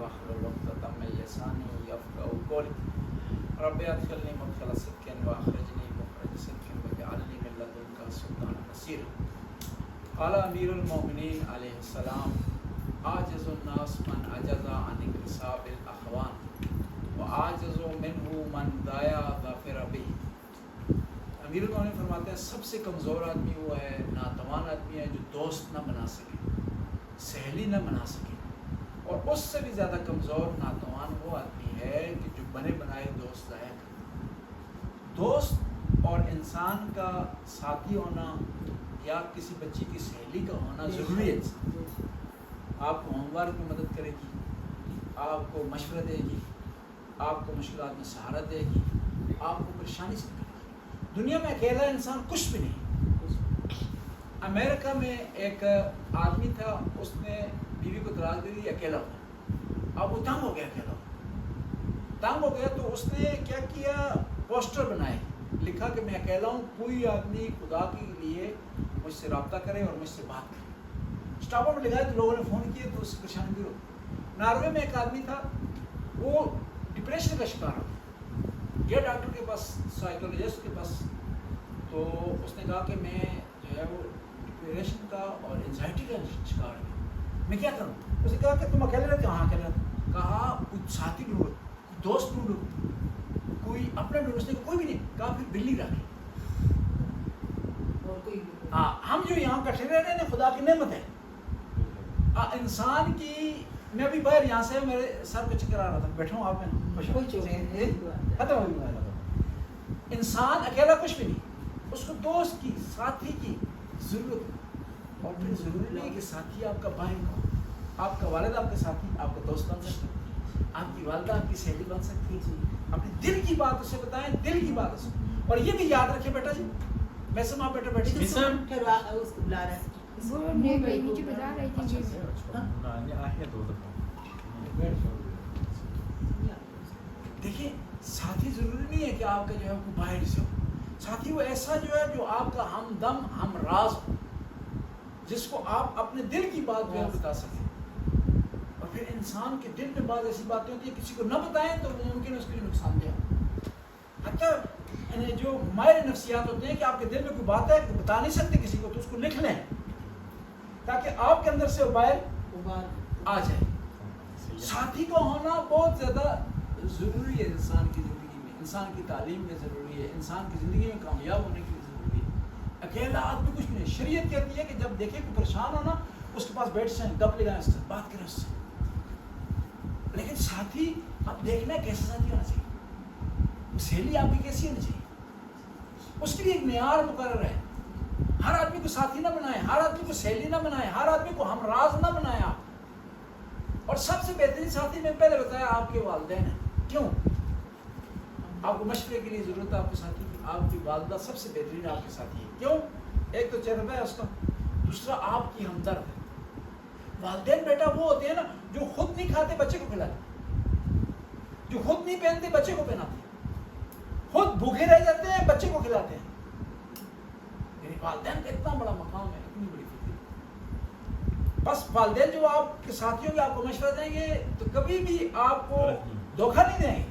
واحلل عقدة من لساني يفقهوا قولي رب ادخلني مدخل صدق واخرجني مخرج صدق واجعلني من لدنك سلطانا نصيرا. قال امیر المؤمنین علیہ السلام عاجز الناس من عجز عن اکتساب الاخوان وعاجز منه من ضايع ظفر به. امیر المؤمنین فرماتے ہیں سب سے کمزور آدمی وہ ہے، ناتوان آدمی ہے جو دوست نہ بنا سکے، سہیلی نہ بنا سکے، اور اس سے بھی زیادہ کمزور ناتوان وہ آدمی ہے کہ جو بنے بنائے دوست ضائع کرے. دوست اور انسان کا ساتھی ہونا یا کسی بچی کی سہیلی کا ہونا ضروری ہے. آپ کو ہوم ورک میں مدد کرے گی، آپ کو مشورہ دے گی، آپ کو مشکلات میں سہارا دے گی، آپ کو پریشانی سے نکالے گی. دنیا میں اکیلا انسان کچھ بھی نہیں. امریکہ میں ایک آدمی تھا، اس نے بیوی کو طلاق دے دی، اکیلا ہوا. اب وہ تنگ ہو گیا، اکیلا تنگ ہو گیا تو اس نے کیا کیا، پوسٹر بنائے، لکھا کہ میں اکیلا ہوں، کوئی آدمی خدا کے لیے مجھ سے رابطہ کرے اور مجھ سے بات کرے. اسٹاپر میں لگائے تو لوگوں نے فون کیے تو اس سے پریشانی دور ہو. ناروے میں ایک آدمی تھا، وہ ڈپریشن کا شکار ہو گیا ڈاکٹر کے پاس، سائیکولوجسٹ کے پاس. تو اس نے کہا کہ میں جو ہے وہ ڈپریشن کا اور انزائٹی کا شکار ہوں، میں کیا کروں. اس نے کہا کہ تم اکیلے رہتے ہو؟ ہاں اکیلے رہتے. کہا کچھ ساتھی ڈھونڈو، دوست ڈھونڈو، کوئی اپنا ڈھونڈو. اس نے کوئی بھی نہیں. کہا پھر بلی رکھے. ہاں، ہم جو یہاں کٹھے رہ رہے ہیں خدا کی نعمت ہے. انسان کی، میں ابھی باہر یہاں سے میرے سر پہ چکر آ رہا تھا، بیٹھا ہوں آپ میں ختم ہو گیا. انسان اکیلا کچھ بھی نہیں، اس کو دوست کی، ساتھی کی ضرورت. اور پھر ضروری نہیں کہ ساتھی آپ کا بھائی ہو، آپ کا والد آپ کا ساتھی، آپ کا دوست بن سکتا ہے، آپ کی والدہ آپ کی سہیلی بن سکتی ہے. اپنے دل کی بات اسے بتائیں، دل کی بات اسے. اور یہ بھی یاد رکھے بیٹا جی، ویسے ماں بیٹا بیٹھی نیچے بلا رہا ہے. دیکھیں ساتھی ضروری نہیں ہے کہ آپ کا جو ہے کوئی باہر سے ہو. ساتھی وہ ایسا جو ہے جو آپ کا ہمدم ہم راز ہو، جس کو آپ اپنے دل کی بات جو ہے بتا سکیں. اور پھر انسان کے دل میں بعض ایسی باتیں ہوتی ہیں کسی کو نہ بتائیں تو ممکن ہے اس کے لیے نقصان دہ. حتیٰ جو ماہر نفسیات ہوتے ہیں کہ آپ کے دل میں کوئی بات ہے بتا نہیں سکتے کسی کو، تو اس کو لکھ لیں تاکہ آپ کے اندر سے ابار آ جائے. ساتھی کا ہونا بہت زیادہ ضروری ہے انسان کی زندگی میں، انسان کی تعلیم میں ضروری ہے، انسان کی زندگی میں کامیاب ہونے کے لیے ضروری ہے. اکیلا آدمی کچھ نہیں. شریعت کہتی ہے کہ جب دیکھیں کہ پریشان ہونا اس کے پاس بیٹھ جائیں، گپ لگائیں، اس سے بات کریں اس سے. لیکن ساتھی اب دیکھنا ہے کیسا ساتھی ہونا چاہیے، سہیلی آپ کی کیسی ہونی چاہیے، اس کے لیے ایک معیار مقرر ہے. ہر آدمی کو ساتھی نہ بنائیں، ہر آدمی کو سہیلی نہ بنائیں، ہر آدمی کو ہمراز نہ بنائیں آپ. اور سب سے بہترین ساتھی میں پہلے بتایا آپ کے والدین ہیں. کیوں؟ آپ کو مشورے کے لیے ضرورت ہے آپ کے ساتھی کی. آپ کی والدہ سب سے بہترین آپ کے ساتھی ہے. کیوں؟ ایک تو تجربہ ہے اس کا، دوسرا آپ کی ہمدرد ہے. والدین بیٹا وہ ہوتے ہیں نا جو خود نہیں کھاتے بچے کو کھلاتے، جو خود نہیں پہنتے بچے کو پہناتے، خود بھوکے رہ جاتے ہیں بچے کو کھلاتے ہیں. یعنی والدین کا اتنا بڑا مقام ہے، اتنی بڑی فکر. بس والدین جو آپ کے ساتھی ہوں گے، آپ کو مشورہ دیں گے تو کبھی بھی آپ کو دھوکہ نہیں دیں گے،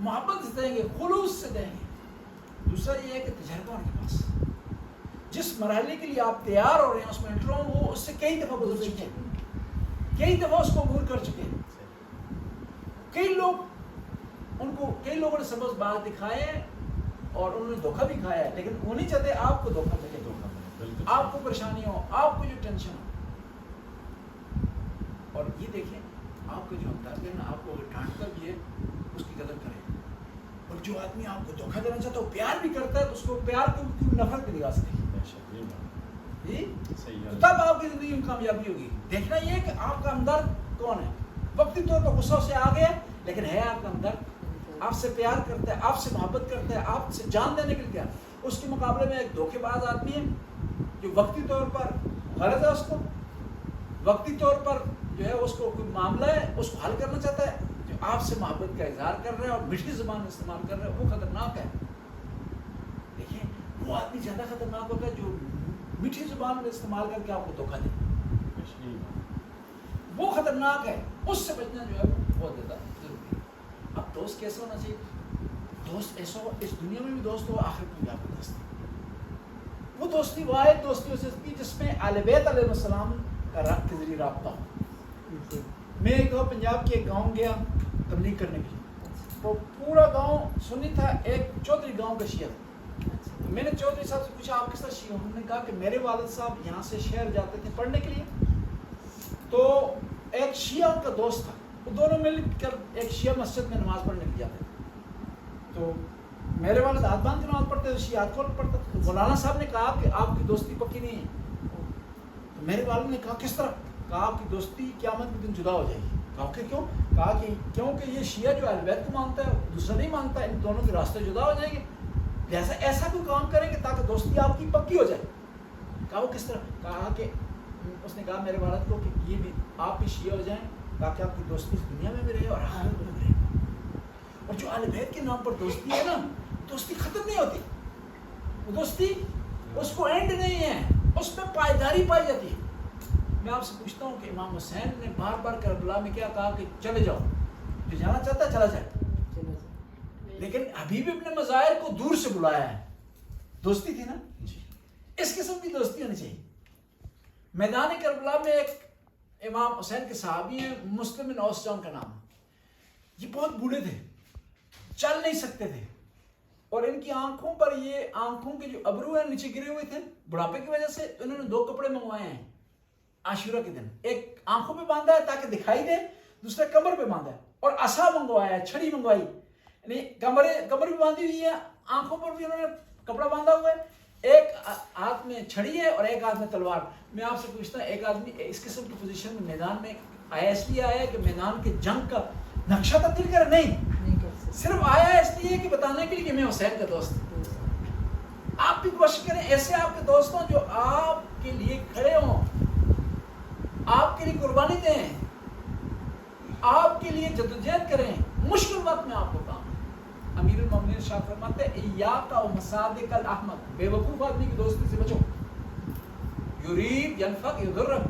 محبت سے دیں گے، خلوص سے دیں گے. دوسرا یہ ہے کہ تجربہ ان کے پاس، جس مرحلے کے لیے آپ تیار ہو رہے ہیں اس میں انٹر ہوں، وہ اس سے کئی دفعہ گزر چکے ہیں، کئی دفعہ اس کو عبور کر چکے ہیں. کئی لوگوں نے سبز بات دکھائے اور انہوں نے دھوکہ بھی کھایا ہے، لیکن وہ نہیں چاہتے آپ کو دھوکہ ملے، آپ کو پریشانی ہو، آپ کو جو ٹینشن ہو. اور یہ دیکھیں آپ کو جو ہمدرد ہے نا، آپ کو ڈانٹتا بھی ہے اس کی قدر کریں. اور جو آدمی آپ کو دھوکہ دینا چاہتا ہے وہ پیار بھی کرتا ہے تو اس کو پیار کو نفرت بھی دکھا سکے جی، تب آپ کی زندگی میں کامیابی ہوگی. دیکھنا یہ ہے کہ آپ کا ہمدرد کون ہے. وقتی طور پر غصہ سے آ گیا لیکن ہے آپ کا ہمدرد، آپ سے پیار کرتا ہے، آپ سے محبت کرتا ہے، آپ سے جان دینے کے لیے تیار. اس کے مقابلے میں ایک دھوکے باز آدمی ہے جو وقتی طور پر غرض ہے، اس کو وقتی طور پر جو ہے اس کو کوئی معاملہ ہے اس کو حل کرنا چاہتا ہے، جو آپ سے محبت کا اظہار کر رہے ہیں اور میٹھی زبان استعمال کر رہے ہیں، وہ خطرناک ہے. دیکھیں وہ آدمی زیادہ خطرناک ہوتا ہے جو میٹھی زبان استعمال کر کے آپ کو دھوکہ دے. وہ خطرناک ہے، اس سے بچنا جو ہے بہت زیادہ ضروری ہے. اب دوست کیسا ہونا چاہیے؟ دوست ایسا ہو، اس دنیا میں بھی دوست ہو، آخرت میں بھی آپ کا دوست. وہ دوستی واحد دوستی ہو سکتی جس میں اہل بیت علیہ السلام کا رب کے ذریعے رابطہ ہو. میں ایک دفعہ پنجاب کے ایک گاؤں گیا تبلیغ کرنے کے لیے، تو پورا گاؤں سنی تھا، ایک چودھری گاؤں کا شیعہ تھا. تو میں نے چودھری صاحب سے پوچھا آپ کس طرح شیعہ؟ انہوں نے کہا کہ میرے والد صاحب یہاں سے شہر جاتے تھے پڑھنے کے لیے، تو ایک شیعہ ان کا دوست تھا، وہ دونوں مل کر ایک شیعہ مسجد میں نماز پڑھنے کے جاتے تھے. تو میرے والد ہاتھ باندھ کے نماز پڑھتے تھے، شیعہ ہاتھ کھول پڑھتا تھا. مولانا صاحب نے کہا کہ آپ کی دوستی پکی نہیں ہے. تو میرے والد نے کہا کس طرح؟ کہا آپ کی دوستی قیامت کے دن جدا ہو جائے گی. کہا کہ کیوں؟ کہا کہ کیونکہ یہ شیعہ جو اہل بیت کو مانتا ہے دوسرا نہیں مانتا ہے، ان دونوں کے راستے جدا ہو جائیں گے، لہٰذا ایسا کوئی کام کریں گے تاکہ دوستی آپ کی پکی ہو جائے. کہا وہ کس طرح؟ کہا کہ اس نے کہا میرے والد کو کہ یہ بھی آپ بھی شیعہ ہو جائیں تاکہ آپ کی دوستی اس دنیا میں بھی رہے اور آخرت میں بھی رہے. اور جو اہل بیت کے نام پر دوستی ہے نا، دوستی ختم نہیں ہوتی. وہ دوستی اس کو اینڈ نہیں ہے، اس میں پائیداری پائی جاتی ہے. میں آپ سے پوچھتا ہوں کہ امام حسین نے بار بار کربلا میں کیا کہا کہ چلے جاؤ، جو جانا چاہتا ہے چلا جائے، لیکن حبیب ابن مظاہر کو دور سے بلایا ہے. دوستی تھی نا. اس قسم کی دوستی ہونی چاہیے. میدان کربلا میں ایک امام حسین کے صحابی ہیں، مسلم بن اوس کا نام. یہ بہت بوڑھے تھے، چل نہیں سکتے تھے، اور ان کی آنکھوں پر یہ آنکھوں کے جو ابرو ہیں نیچے گرے ہوئے تھے بڑھاپے کی وجہ سے. انہوں نے 2 کپڑے منگوائے ہیں عاشورہ کے دن، ایک آنکھوں پہ باندھا ہے تاکہ دکھائی دے، دوسرا کمر پہ باندھا ہے، اور عصا منگوایا ہے، چھڑی منگوائی، یعنی کمر بھی باندھی ہوئی ہے، آنکھوں پر بھی انہوں نے کپڑا باندھا ہوا ہے، ایک ہاتھ میں چھڑی ہے اور ایک ہاتھ میں تلوار. میں آپ سے پوچھتا ہوں ایک آدمی اس قسم کی پوزیشن میں میدان میں آیا اس لیے آیا ہے کہ میدان کے جنگ کا نقشہ تبدیل کرے؟ نہیں، صرف آیا ہے اس لیے کہ بتانے کے لیے کہ میں حسین کا دوست ہوں. آپ بھی کوشش کریں ایسے آپ کے دوست ہوں جو آپ کے لیے کھڑے ہوں، آپ کے لیے قربانی دیں، آپ کے لیے جدوجہد کریں مشکل وقت میں آپ کو کام. امیر المومنین ارشاد فرماتے ہیں ایاک و مصادق الاحمق، بے وقوف آدمی کی دوستی سے بچو. یرید ینفق یضرک،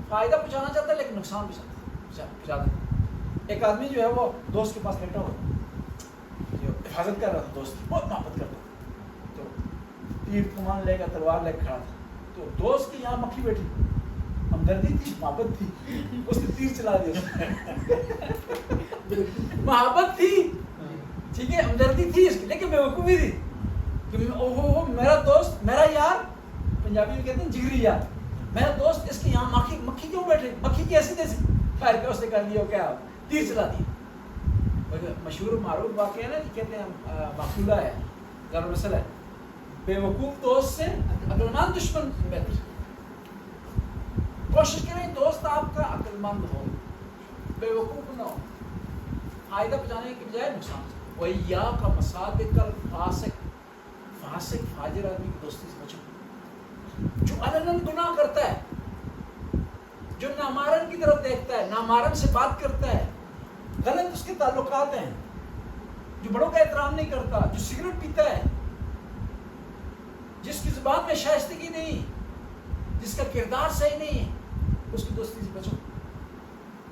فائدہ پہنچانا چاہتا ہے لیکن نقصان پہنچاتا ہے. ایک آدمی جو ہے وہ دوست کے پاس بیٹھا ہوا جو حفاظت کر رہا تھا، دوست کی بہت محبت کرتا تھا، تو تیر کمان لے کر تلوار لے کر کھڑا تھا. تو دوست کی یہاں مکھی بیٹھی، ہمدردی تھی، محبت تھی، اس نے تیر چلا دیا. محبت تھی، ٹھیک ہے، ہمدردی تھی اس کی، لیکن بیوقوفی تھی کہ میرا دوست، میرا یار، پنجابی میں کہتے ہیں جگری یار، میرا دوست، اس کی یہاں مکھی کیوں بیٹھے؟ مکھی کی ایسی تیسی خیر کیا اس نے کر لیا، کیا تیر چلا دیا. مشہور معروف واقعہ ہے نا، کہتے ہیں مقولہ ہے، ضرور مسئلہ ہے، بے وقوف دوست سے عقلمند دشمن بہتر. کوشش کریں دوست آپ کا عقلمند ہو، بے وقوف نہ ہو، فائدہ پہنچانے کے بجائے نقصان. وَإِيَّاكَ مَصَادِقَ الْفَاسِقِ، فاسق فاجر آدمی کی دوستی سے بچو، جو علناً گناہ کرتا ہے، جو نامحرم کی طرف دیکھتا ہے، نامحرم سے بات کرتا ہے، غلط اس کے تعلقات ہیں، جو بڑوں کا احترام نہیں کرتا، جو سگریٹ پیتا ہے، جس کی زبان میں شائستگی نہیں، جس کا کردار صحیح نہیں ہے، اس کی دوستی سے بچو.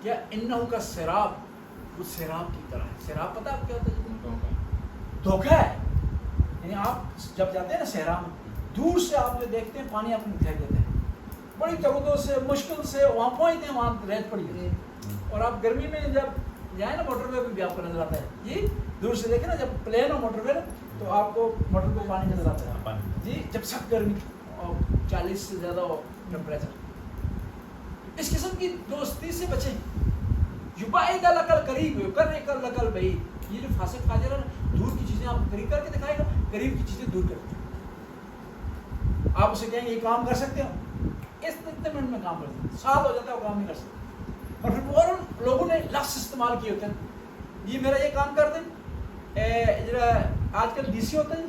کیا انہو کا سراب، وہ سیراب کی طرح ہے. سیراب پتہ آپ کیا ہوتا ہے؟ دھوکہ ہے. یعنی آپ جب جاتے ہیں نا صحرا میں، دور سے آپ جو دیکھتے ہیں پانی آپ کو دکھائی دیتا ہے، بڑی تگدوں سے مشکل سے وہاں پہنچتے ہیں، وہاں ریت پڑی ہے. اور آپ گرمی میں جب جائیں نا موٹر وے پہ بھی آپ کو نظر آتا ہے، جی دور سے دیکھیں نا، جب پلین ہو موٹر وے نا تو آپ کو موٹر پہ پانی نظر آتا ہے جی، جب سخت گرمی اور 40 سے زیادہ ہو ٹیمپریچر. اس قسم کی دوستی سے بچیں. یبعد لک القریب یقرب لک البعید. یہ جو فاسق فاجر ہے نا، دور کی چیزیں آپ کو قریب کر کے دکھائے گا، قریب کی چیزیں دور کر کے. آپ اسے کہیں گے یہ کام کر سکتے ہو، اس اتنے منٹ میں کام کر سکتے ہیں، سال ہو جاتا ہے وہ کام نہیں کر سکتے. اور پھر فوراً لوگوں نے لفظ استعمال کیے ہوتے ہیں، یہ میرا یہ کام کر دیں. آج کل ڈی سی ہوتا ہے،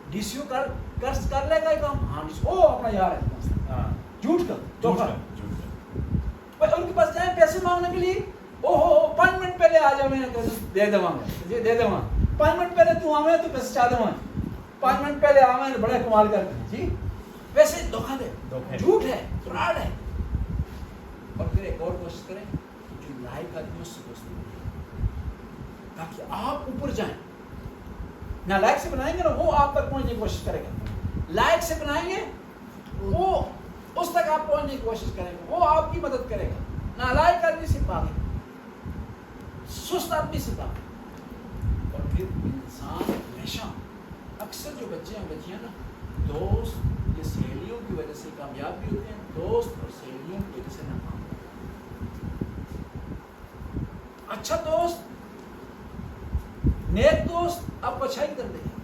ڈی سی او کر لے گا یہ کام، ہاں ڈی سی او اپنا یار ہے، جھوٹ کا دھوکہ. ان کے پاس جائیں پیسے مانگنے کے لیے، او ہو 5 منٹ پہلے آ جاؤ، میں دے دوں گا، دے دوں گا. 5 منٹ پہلے تو آویں تو پیسے چاہ دوں گا، 5 منٹ پہلے آویں تو بڑے کمال کر کے جی. ویسے دھوکہ دے، جھوٹ ہے، فراڈ ہے. اور پھر ایک اور کوشش کریں جو لائق آدمی اس سے دوستی بنائیں تاکہ آپ اوپر جائیں. نہ لائق سے بنائیں گے نا وہ آپ تک پہنچنے کی کوشش کرے گا, لائق سے بنائیں گے وہ اس تک آپ پہنچنے کی کوشش کریں گے, وہ آپ کی مدد کرے گا. نالائق آدمی سے پاگل, سست آدمی سے پاگل. اور پھر انسان ہمیشہ اکثر جو بچے ہیں بچیاں نا دوست یا سہیلیوں کی وجہ سے کامیاب بھی ہوتے ہیں, دوست اور سہیلیوں کی وجہ سے ناکام. اچھا دوست, نیک دوست آپ کو اچھائی کر دے گا.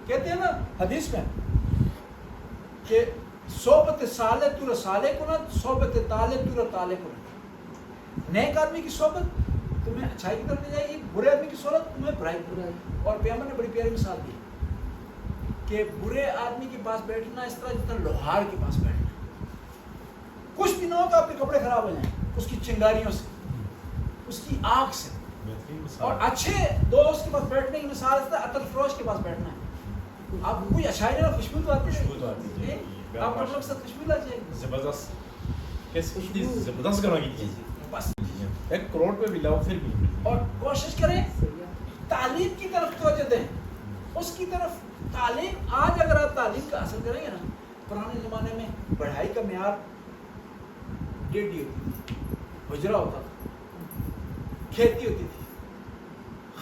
کہتے ہیں نا حدیث میں کہ صحبت صالح تو صالح کنت, صحبت طالب تو طالب کنت. نیک آدمی کی صحبت تمہیں اچھائی کی طرف لے جائے گی, برے آدمی کی صحبت تمہیں برائی کی طرف. اور پیغمبر نے بڑی پیاری مثال دی کہ برے آدمی کے پاس بیٹھنا اس طرح جتنا لوہار کے پاس بیٹھنا. کچھ دنوں ہو تو آپ کے کپڑے خراب ہو جائیں اس کی چنگاریوں سے, اس کی آگ سے. اور اچھے دوست کے پاس بیٹھنے کی مثال اس طرح عطر فروش کے پاس بیٹھنا ہے. آپ کوئی اچھائی نہیں, خوشبو تو آتی ہے, آپ کو لوگ ساتھ خوشبو لا جائے گی زبردست, کیسی زبردست کروا کی بس. 1 کروڑ پہ بھی لاؤ پھر بھی. اور کوشش کریں تعلیم کی طرف توجہ دیں, اس کی طرف. تعلیم آج اگر آپ تعلیم کا حاصل کریں گے نا, پرانے زمانے میں پڑھائی کا معیار 1.5 ہوتی تھی, حجرہ ہوتا تھا, کھیتی ہوتی تھی,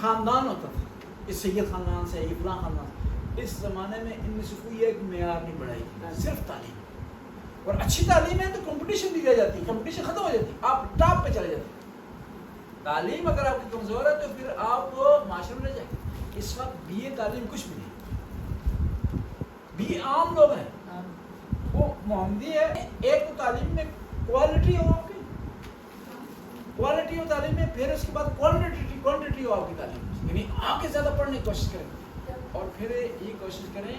خاندان ہوتا تھا, اس سید خاندان سے یہ فلاں خاندان. اس زمانے میں ان میں سے کوئی ایک معیار نہیں پڑھائی, صرف تعلیم. اور اچھی تعلیم ہے تو کمپٹیشن بھی رہ جاتی ہے, کمپٹیشن ختم ہو جاتی ہے, آپ ٹاپ پہ چلے جاتے ہیں. تعلیم اگر آپ کی کمزور ہے تو پھر آپ معاشرے میں رہ جائیں. اس وقت بی اے تعلیم کچھ بھی نہیں, بی اے عام لوگ ہیں, وہ محمدی ہے. ایک تو تعلیم میں کوالٹی ہو آپ کی, کوالٹی ہو تعلیم میں, پھر اس کے بعد کوانٹٹی ہو آپ کی تعلیم, یعنی آگے زیادہ پڑھنے کی کوشش کریں. اور پھر یہ کوشش کریں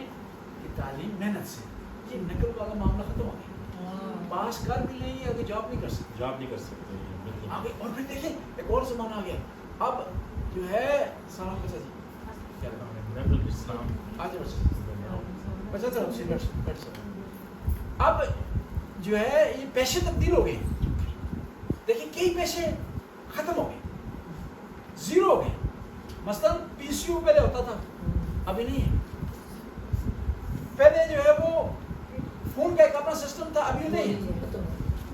کہ تعلیم محنت سے, یہ نقل والا معاملہ ختم ہو گیا. پاس کر بھی لیں گے آگے جاب نہیں کر سکتے آگے. اور پھر دیکھیں ایک اور زمانہ آ گیا, اب جو ہے سلام بچا جی کیا اب جو ہے یہ پیشے تبدیل ہو گئے. دیکھیں کئی پیشے ختم ہو گئے, زیرو ہو گئے. مثلاً پی سی یو پہلے ہوتا تھا, ابھی نہیں ہے. پہلے جو ہے وہ فون کا ایک اپنا سسٹم تھا, ابھی نہیں ہے.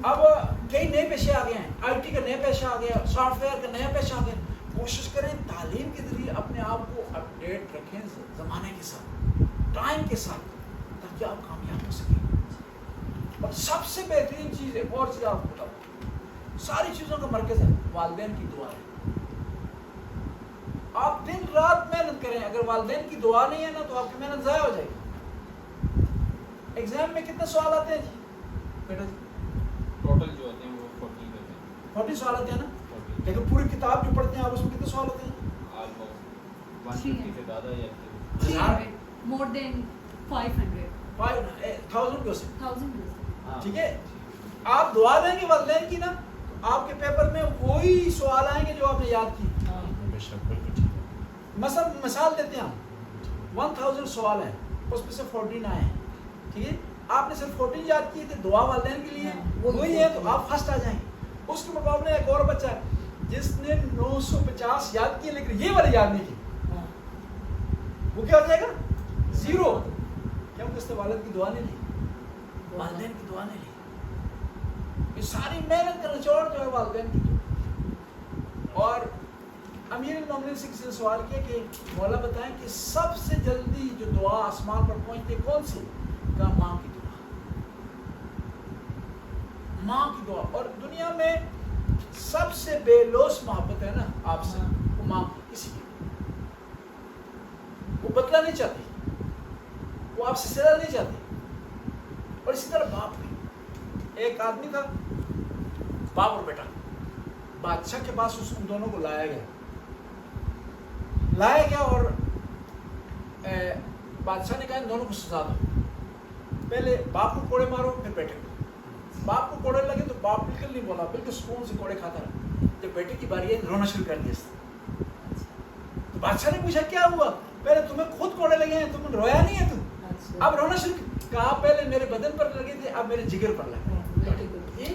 اب کئی نئے پیشے آ گئے ہیں, آئی ٹی کا نیا پیشہ آ گیا, سافٹ ویئر کا نیا پیشہ آ گیا. کوشش کریں تعلیم کے ذریعے اپنے آپ کو اپڈیٹ رکھیں زمانے کے ساتھ, ٹائم کے ساتھ, تاکہ آپ کامیاب ہو سکیں. اور سب سے بہترین چیز, ایک اور چیز آپ کو بتاؤں, ساری چیزوں کا مرکز ہے والدین کی دعا ہے. آپ دن رات محنت کریں, اگر والدین کی دعا نہیں ہے نا تو آپ کی محنت ضائع ہو جائے گی. ایگزام میں کتنے سوال آتے ہیں جی بیٹا جی؟ ٹوٹل جو ہوتے ہیں وہ 40 سوال آتے ہیں نا, لیکن پوری کتاب جو پڑھتے ہیں آپ اس میں کتنے سوال ہوتے ہیں؟ آلموسٹ 150 سے زیادہ یا 300 more than 500 1000 کیوں سے. 1000 ٹھیک ہے, آپ دعا دیں گے والدین کی نا, آپ کے پیپر میں وہی سوال آئیں گے جو آپ نے یاد کی. مثال دیتے ہیں ہم, 1000 سوال ہیں, اس میں سے 14 آئے ہیں. ٹھیک ہے, آپ نے صرف 14 یاد کیے تھے, دعا والدین کے لیے وہی ہے, تو آپ فرسٹ آ جائیں. اس کے مقابلے ایک اور بچہ ہے جس نے 950 یاد کیے لیکن یہ والا یاد نہیں کی, وہ کیا ہو جائے گا؟ زیرو. کیونکہ اس نے والد کی دعا نہیں لی, والدین کی دعا نہیں لی. یہ ساری محنت کا نچوڑ جو ہے والدین کی. اور امیر المومنین سے کسی نے سوال کیا کہ مولا بتائیں کہ سب سے جلدی جو دعا آسمان پر پہنچتی ہے کون سی؟ کہا ماں کی دعا, ماں کی دعا. اور دنیا میں سب سے بے لوث محبت ہے نا آپ سے, وہ ماں کی. کسی کی وہ بدلہ نہیں چاہتی, وہ آپ سے صلہ نہیں چاہتی. اور اسی طرح باپ بھی. ایک آدمی تھا, باپ اور بیٹا, بادشاہ کے پاس ان دونوں کو لایا گیا اور بادشاہ نے کہا ان دونوں کو سزا دو, پہلے باپ کو کوڑے مارو پھر بیٹے کو. باپ کو کوڑے لگے تو باپ بالکل نہیں بولا, بالکل سکون سے کوڑے کھاتا رہا. جب بیٹے کی باری ہے رونا شروع کر دیا. تو بادشاہ نے پوچھا کیا ہوا؟ پہلے تمہیں خود کوڑے لگے ہیں, تم رویا نہیں ہے, تم اب رونا شروع. کہا پہلے میرے بدن پر لگے تھے, اب میرے جگر پر لگے.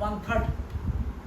1/3